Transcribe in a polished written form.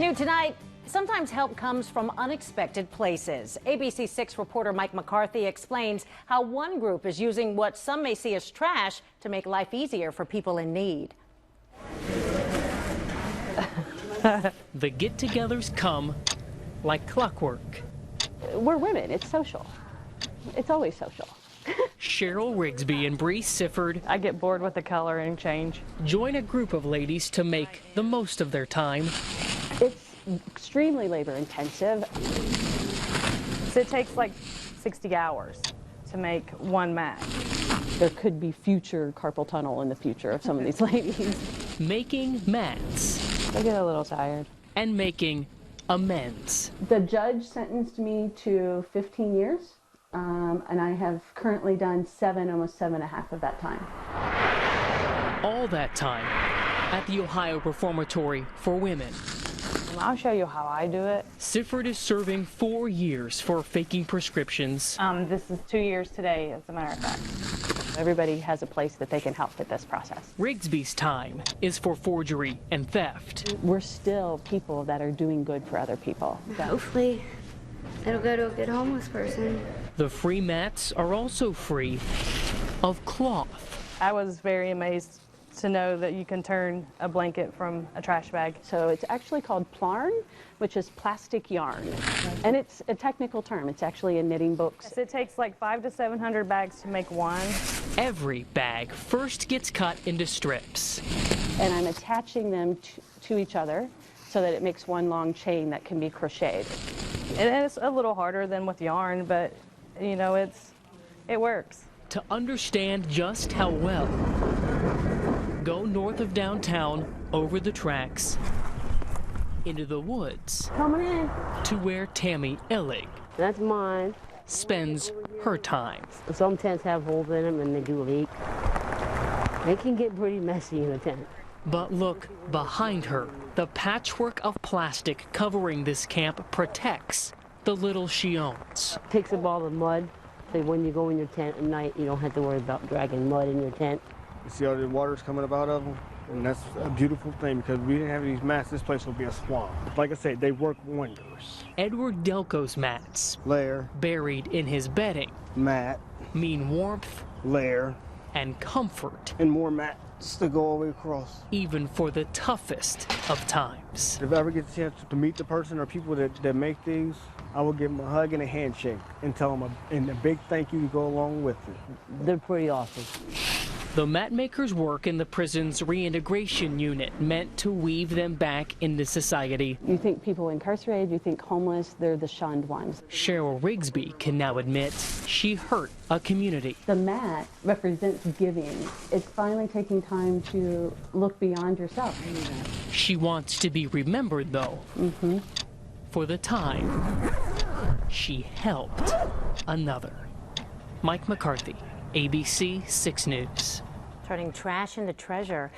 New tonight, sometimes help comes from unexpected places. ABC 6 reporter Mike McCarthy explains how one group is using what some may see as trash to make life easier for people in need. The get-togethers come like clockwork. We're women. It's social. It's always social. Cheryl Rigsbee and Brea Sifford I get bored with the coloring change. join a group of ladies to make the most of their time. It's extremely labor intensive. So it takes like 60 hours to make one mat. There could be future carpal tunnel in the future of some of these ladies. Making mats I get a little tired. and making amends. The judge sentenced me to 15 years, and I have currently done 7, almost 7.5 of that time. All that time at the Ohio Reformatory for Women. I'll show you how I do it. Sifford is serving 4 years for faking prescriptions. This is 2 years today, as a matter of fact. Everybody has a place that they can help with this process. Rigsbee's time is for forgery and theft. We're still people that are doing good for other people. Hopefully, it'll go to a good homeless person. The free mats are also free of cloth. I was very amazed to know that you can turn a blanket from a trash bag. So it's actually called plarn, which is plastic yarn. And it's a technical term. It's actually in knitting books. It takes like 500 to 700 bags to make one. Every bag first gets cut into strips. And I'm attaching them to each other so that it makes one long chain that can be crocheted. It is a little harder than with yarn, but you know, it works. To understand just how well, go north of downtown, over the tracks, into the woods, Come in. to where Tammy Ellig That's mine. spends her time. Some tents have holes in them and they do leak. They can get pretty messy in a tent. But look behind her. The patchwork of plastic covering this camp protects the little she owns. Picks up all the mud, so when you go in your tent at night, you don't have to worry about dragging mud in your tent. You see all the water's coming up out of them, and that's a beautiful thing because we didn't have these mats, this place would be a swamp. Like I said, they work wonders. Edward Delco's mats, Layer, buried in his bedding, mat, mean warmth layer, and comfort, and more mats to go all the way across. even for the toughest of times. If I ever get the chance to meet the person or people that make these, I will give them a hug and a handshake and tell them a big thank you to go along with it. They're pretty awesome. The mat makers work in the prison's reintegration unit, meant to weave them back into society. You think people incarcerated, you think homeless, they're the shunned ones. Cheryl Rigsbee can now admit she hurt a community. The mat represents giving. It's finally taking time to look beyond yourself. She wants to be remembered, though, for the time she helped another. Mike McCarthy, ABC 6 News. Turning trash into treasure.